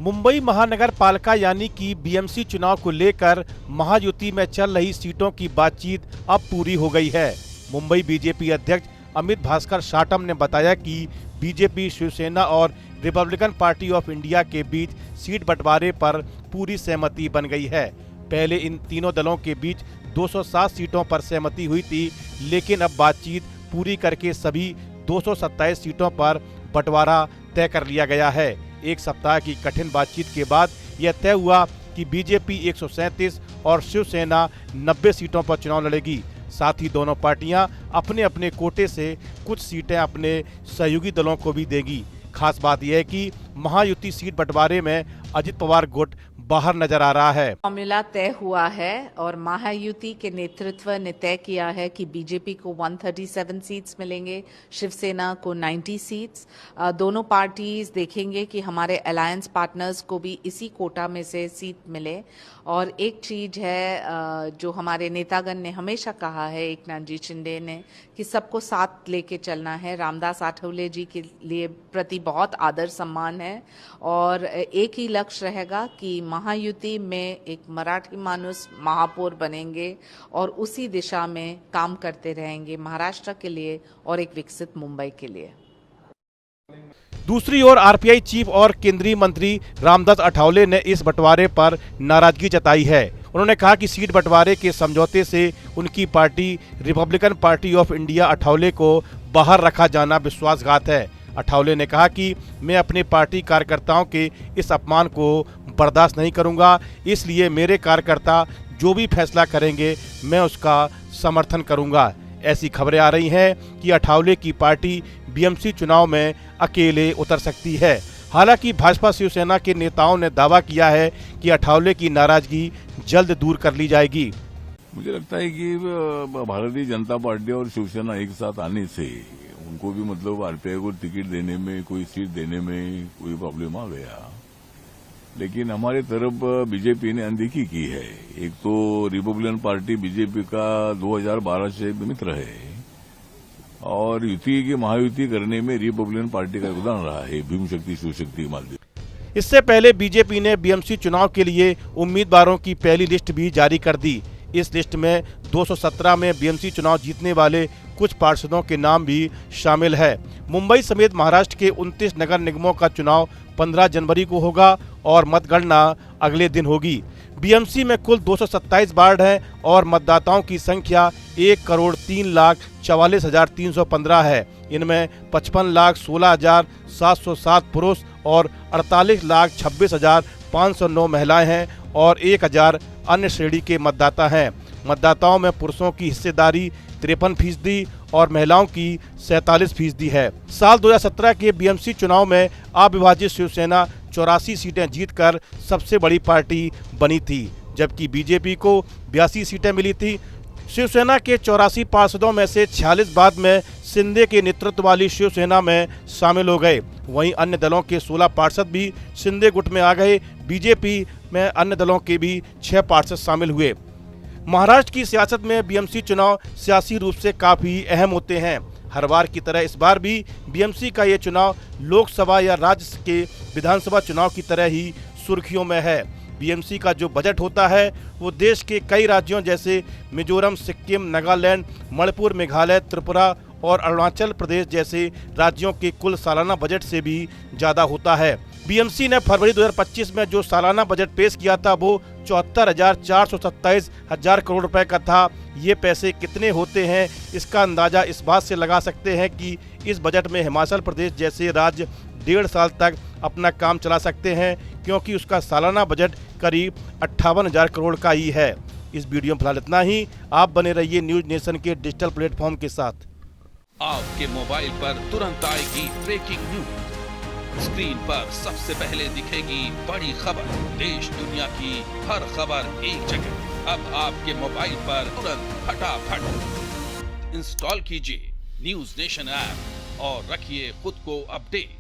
मुंबई महानगर पालिका यानी कि बीएमसी चुनाव को लेकर महायुति में चल रही सीटों की बातचीत अब पूरी हो गई है। मुंबई बीजेपी अध्यक्ष अमित भास्कर शाटम ने बताया कि बीजेपी, शिवसेना और रिपब्लिकन पार्टी ऑफ इंडिया के बीच सीट बंटवारे पर पूरी सहमति बन गई है। पहले इन तीनों दलों के बीच 207 सीटों पर सहमति हुई थी, लेकिन अब बातचीत पूरी करके सभी 227 सीटों पर बंटवारा तय कर लिया गया है। एक सप्ताह की कठिन बातचीत के बाद यह तय हुआ कि बीजेपी 137 और शिवसेना 90 सीटों पर चुनाव लड़ेगी। साथ ही दोनों पार्टियां अपने अपने कोटे से कुछ सीटें अपने सहयोगी दलों को भी देगी। खास बात यह है कि महायुति सीट बंटवारे में अजित पवार गुट बाहर नजर आ रहा है। फॉर्मूला तय हुआ है और महायुति के नेतृत्व ने तय किया है कि बीजेपी को 137 सीट्स मिलेंगे, शिवसेना को 90 सीट्स। दोनों पार्टीज देखेंगे कि हमारे अलायंस पार्टनर्स को भी इसी कोटा में से सीट मिले। और एक चीज है जो हमारे नेतागण ने हमेशा कहा है, एकनाथ जी शिंदे ने, कि सबको साथ लेके चलना है। रामदास आठवले जी के लिए प्रति बहुत आदर सम्मान है और एक ही लक्ष्य रहेगा कि महायुति में एक मराठी मानुस महापौर बनेंगे और उसी दिशा में काम करते रहेंगे महाराष्ट्र के लिए और एक विकसित मुंबई के लिए। दूसरी ओर आरपीआई चीफ और केंद्रीय मंत्री रामदास आठवले ने इस बंटवारे पर नाराजगी जताई है। उन्होंने कहा कि सीट बंटवारे के समझौते से उनकी party Republican party of India Athawale को बाहर रखा जाना विश्वासघात है। आठवले ने कहा कि मैं अपने पार्टी कार्यकर्ताओं के इस अपमान को बर्दाश्त नहीं करूंगा, इसलिए मेरे कार्यकर्ता जो भी फैसला करेंगे मैं उसका समर्थन करूंगा। ऐसी खबरें आ रही हैं कि आठवले की पार्टी बीएमसी चुनाव में अकेले उतर सकती है। हालांकि भाजपा शिवसेना के नेताओं ने दावा किया है कि आठवले की नाराजगी जल्द दूर कर ली जाएगी। मुझे लगता है कि भारतीय जनता पार्टी और शिवसेना एक साथ आने से उनको भी मतलब आरपीआई को टिकट देने में, कोई सीट देने में कोई प्रॉब्लम आ गया। लेकिन हमारे तरफ बीजेपी ने अनदेखी की है। एक तो रिपब्लिकन पार्टी बीजेपी का 2012 से मित्र है और युति की महायुति करने में रिपब्लिकन पार्टी का योगदान रहा है, भीम शक्ति शिव शक्ति माध्यम। इससे पहले बीजेपी ने बीएमसी चुनाव के लिए उम्मीदवारों की पहली लिस्ट भी जारी कर दी। इस लिस्ट में 217 में बीएमसी चुनाव जीतने वाले कुछ पार्षदों के नाम भी शामिल है। मुंबई समेत महाराष्ट्र के 29 नगर निगमों का चुनाव 15 जनवरी को होगा और मतगणना अगले दिन होगी। बीएमसी में कुल 227 वार्ड हैं और मतदाताओं की संख्या 1,03,44,315 है। इनमें 55,16,707 पुरुष और 48,26,509 महिलाएं हैं और 1,000 अन्य श्रेणी के मतदाता हैं। मतदाताओं में पुरुषों की हिस्सेदारी 53% और महिलाओं की 47% है। साल 2017 के बीएमसी चुनाव में अविभाजित शिवसेना 84 सीटें जीतकर सबसे बड़ी पार्टी बनी थी, जबकि बीजेपी को 82 सीटें मिली थी। शिवसेना के 84 पार्षदों में से 46 बाद में शिंदे के नेतृत्व वाली शिवसेना में शामिल हो गए। वहीं अन्य दलों के 16 पार्षद भी शिंदे गुट में आ गए। बीजेपी में अन्य दलों के भी 6 पार्षद शामिल हुए। महाराष्ट्र की सियासत में बीएमसी चुनाव सियासी रूप से काफी अहम होते हैं। हर बार की तरह इस बार भी बीएमसी का ये चुनाव लोकसभा या राज्य के विधानसभा चुनाव की तरह ही सुर्खियों में है। बीएमसी का जो बजट होता है वो देश के कई राज्यों जैसे मिजोरम, सिक्किम, नागालैंड, मणिपुर, मेघालय, त्रिपुरा और अरुणाचल प्रदेश जैसे राज्यों के कुल सालाना बजट से भी ज़्यादा होता है। बीएमसी ने फरवरी 2025 में जो सालाना बजट पेश किया था वो 74,427 करोड़ रुपए का था। ये पैसे कितने होते हैं इसका अंदाज़ा इस बात से लगा सकते हैं कि इस बजट में हिमाचल प्रदेश जैसे राज्य 1.5 साल तक अपना काम चला सकते हैं, क्योंकि उसका सालाना बजट करीब 58,000 करोड़ का ही है। इस वीडियो में फिलहाल इतना ही। आप बने रहिए न्यूज नेशन के डिजिटल प्लेटफॉर्म के साथ। आपके मोबाइल पर तुरंत आएगी ब्रेकिंग न्यूज। स्क्रीन पर सबसे पहले दिखेगी बड़ी खबर। देश दुनिया की हर खबर एक जगह। अब आपके मोबाइल पर तुरंत फटाफट इंस्टॉल कीजिए न्यूज नेशन ऐप और रखिए खुद को अपडेट।